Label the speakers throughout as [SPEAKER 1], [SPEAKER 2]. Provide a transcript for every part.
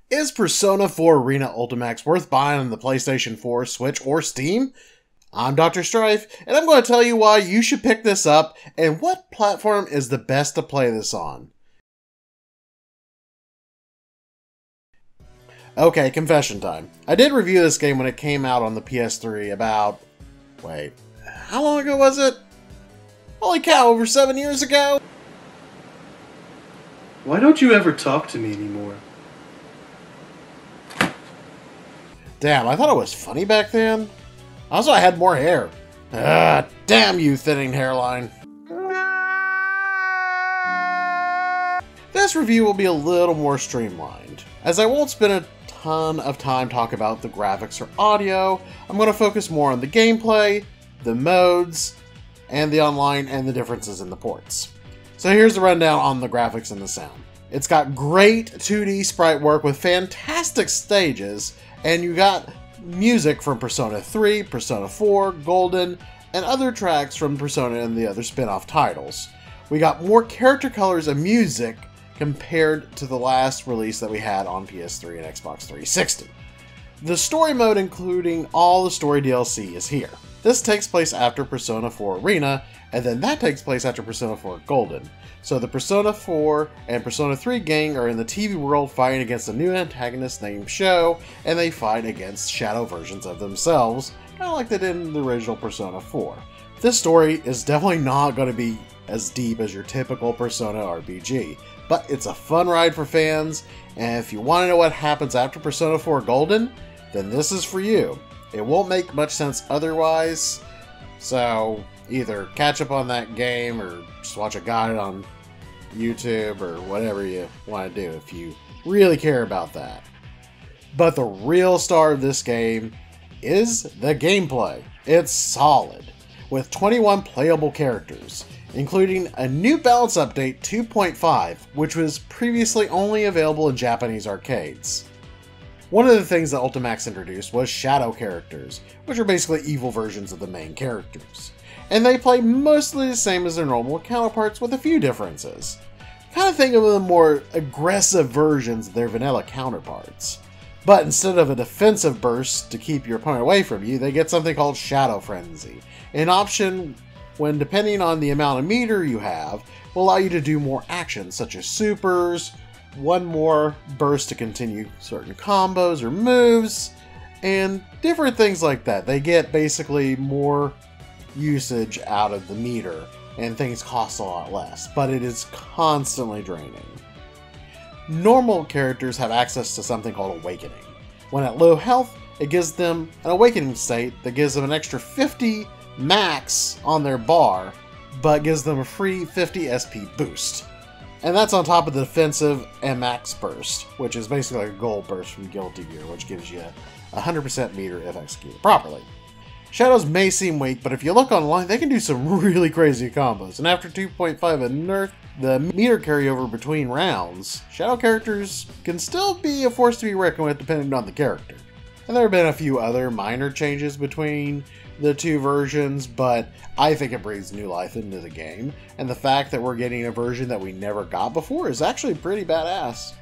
[SPEAKER 1] Is Persona 4 Arena Ultimax worth buying on the PlayStation 4, Switch, or Steam? I'm Dr. Strife, and I'm going to tell you why you should pick this up and what platform is the best to play this on. Okay, confession time. I did review this game when it came out on the PS3 about... wait, how long ago was it? Holy cow, over 7 years ago?
[SPEAKER 2] Why don't you ever talk to me anymore?
[SPEAKER 1] Damn, I thought it was funny back then. Also, I had more hair. Damn you, thinning hairline. This review will be a little more streamlined, as I won't spend a ton of time talking about the graphics or audio. I'm going to focus more on the gameplay, the modes, and the online and the differences in the ports. So here's the rundown on the graphics and the sound. It's got great 2D sprite work with fantastic stages, and you got music from Persona 3, Persona 4, Golden, and other tracks from Persona and the other spin-off titles. We got more character colors and music compared to the last release that we had on PS3 and Xbox 360. The story mode, including all the story DLC, is here. This takes place after Persona 4 Arena, and then that takes place after Persona 4 Golden. So the Persona 4 and Persona 3 gang are in the TV world fighting against a new antagonist named Sho, and they fight against shadow versions of themselves, kind of like they did in the original Persona 4. This story is definitely not going to be as deep as your typical Persona RPG, but it's a fun ride for fans, and if you want to know what happens after Persona 4 Golden, then this is for you. It won't make much sense otherwise, so either catch up on that game or just watch a guide on YouTube or whatever you want to do if you really care about that. But the real star of this game is the gameplay. It's solid, with 21 playable characters, including a new balance update 2.5, which was previously only available in Japanese arcades. One of the things that Ultimax introduced was shadow characters, which are basically evil versions of the main characters. And they play mostly the same as their normal counterparts with a few differences. Kind of think of them more aggressive versions of their vanilla counterparts. But instead of a defensive burst to keep your opponent away from you, they get something called Shadow Frenzy, an option when, depending on the amount of meter you have, will allow you to do more actions such as supers, one more burst to continue certain combos or moves, and different things like that. They get basically more usage out of the meter, and things cost a lot less, but it is constantly draining. Normal characters have access to something called Awakening. When at low health, it gives them an Awakening state that gives them an extra 50 max on their bar, but gives them a free 50 SP boost. And that's on top of the defensive and max burst, which is basically like a gold burst from Guilty Gear, which gives you 100% meter if executed properly. Shadows may seem weak, but if you look online, they can do some really crazy combos. And after 2.5 and nerf the meter carryover between rounds, shadow characters can still be a force to be reckoned with depending on the character. And there have been a few other minor changes between the two versions, but I think it breathes new life into the game. And the fact that we're getting a version that we never got before is actually pretty badass.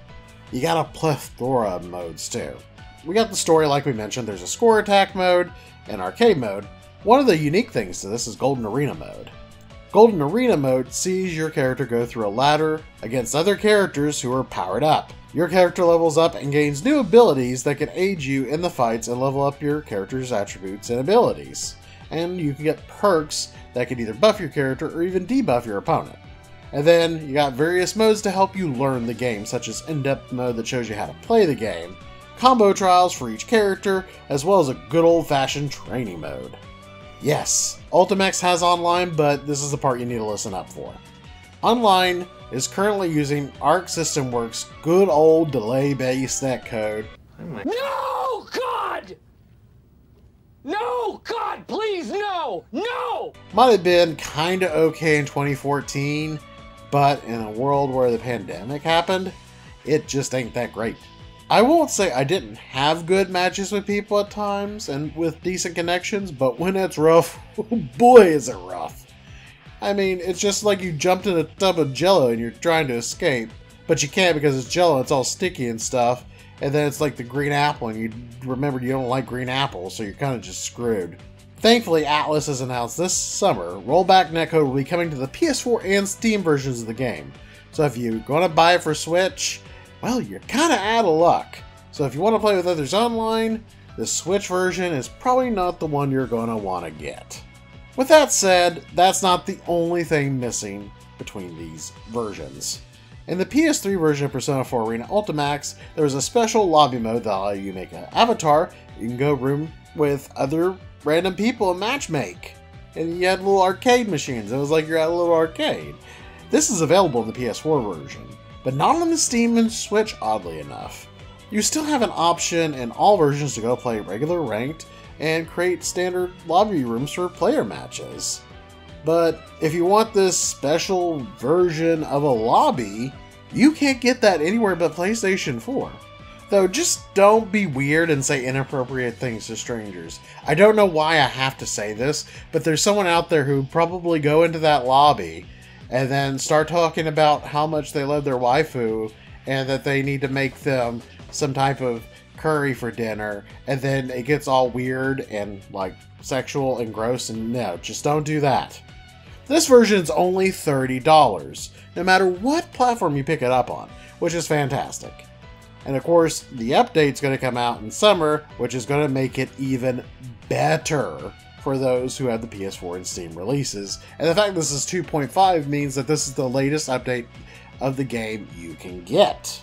[SPEAKER 1] You got a plethora of modes too. We got the story like we mentioned, there's a score attack mode, and arcade mode. One of the unique things to this is Golden Arena mode. Golden Arena mode sees your character go through a ladder against other characters who are powered up. Your character levels up and gains new abilities that can aid you in the fights and level up your character's attributes and abilities. And you can get perks that can either buff your character or even debuff your opponent. And then you got various modes to help you learn the game, such as in-depth mode that shows you how to play the game, combo trials for each character, as well as a good old-fashioned training mode. Yes, Ultimax has online, but this is the part you need to listen up for. Online is currently using Arc System Works' good old delay-based netcode.
[SPEAKER 3] No, God! No, God, please, no! No!
[SPEAKER 1] Might have been kinda okay in 2014, but in a world where the pandemic happened, it just ain't that great. I won't say I didn't have good matches with people at times and with decent connections, but when it's rough, oh boy is it rough. I mean, it's just like you jumped in a tub of jello and you're trying to escape, but you can't because it's jello, it's all sticky and stuff, and then it's like the green apple, and you remember you don't like green apples, so you're kind of just screwed. Thankfully, Atlus has announced this summer, rollback netcode will be coming to the PS4 and Steam versions of the game. So if you're going to buy it for Switch, well, you're kind of out of luck. So if you want to play with others online, the Switch version is probably not the one you're going to want to get. With that said, that's not the only thing missing between these versions. In the PS3 version of Persona 4 Arena Ultimax, there was a special lobby mode that allows you to make an avatar. You can go room with other random people and matchmake. And you had little arcade machines. It was like you're at a little arcade. This is available in the PS4 version, but not on the Steam and Switch, oddly enough. You still have an option in all versions to go play regular ranked and create standard lobby rooms for player matches. But if you want this special version of a lobby, you can't get that anywhere but PlayStation 4. Though just don't be weird and say inappropriate things to strangers. I don't know why I have to say this, but there's someone out there who probably go into that lobby and then start talking about how much they love their waifu and that they need to make them some type of curry for dinner, and then it gets all weird and like sexual and gross, and no, just don't do that. This version is only $30, no matter what platform you pick it up on, which is fantastic. And of course, the update's going to come out in summer, which is going to make it even better for those who have the PS4 and Steam releases. And the fact this is 2.5 means that this is the latest update of the game you can get.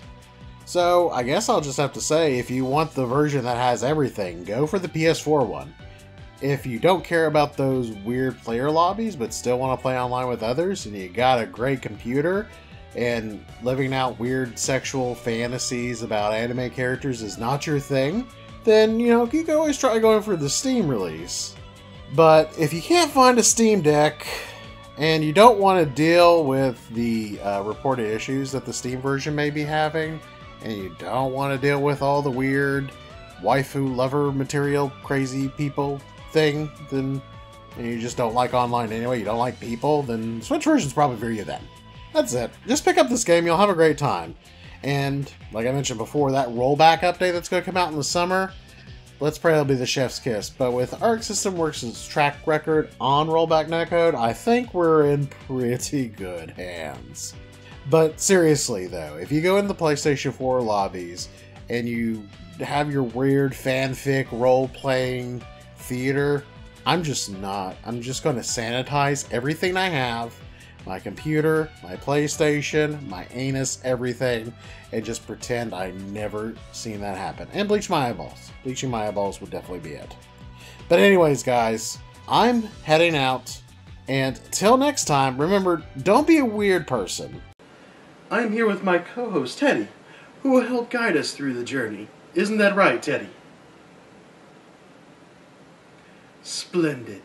[SPEAKER 1] So I guess I'll just have to say, if you want the version that has everything, go for the PS4 one. If you don't care about those weird player lobbies but still want to play online with others, and you got a great computer, and living out weird sexual fantasies about anime characters is not your thing, then, you know, you can always try going for the Steam release. But if you can't find a Steam Deck, and you don't want to deal with the reported issues that the Steam version may be having, and you don't want to deal with all the weird waifu lover material crazy people thing, then, and you just don't like online anyway, you don't like people, then Switch version's probably for you then. That's it. Just pick up this game, you'll have a great time. And, like I mentioned before, that rollback update that's going to come out in the summer, let's pray it'll be the chef's kiss. But with Arc System Works' track record on rollback netcode, I think we're in pretty good hands. But seriously though, if you go into the PlayStation 4 lobbies and you have your weird fanfic role-playing theater, I'm just going to sanitize everything I have, my computer, my PlayStation, my anus, everything, and just pretend I never seen that happen. And bleach my eyeballs. Bleaching my eyeballs would definitely be it. But anyways, guys, I'm heading out, and till next time, remember, don't be a weird person.
[SPEAKER 2] I am here with my co-host, Teddy, who will help guide us through the journey. Isn't that right, Teddy? Splendid.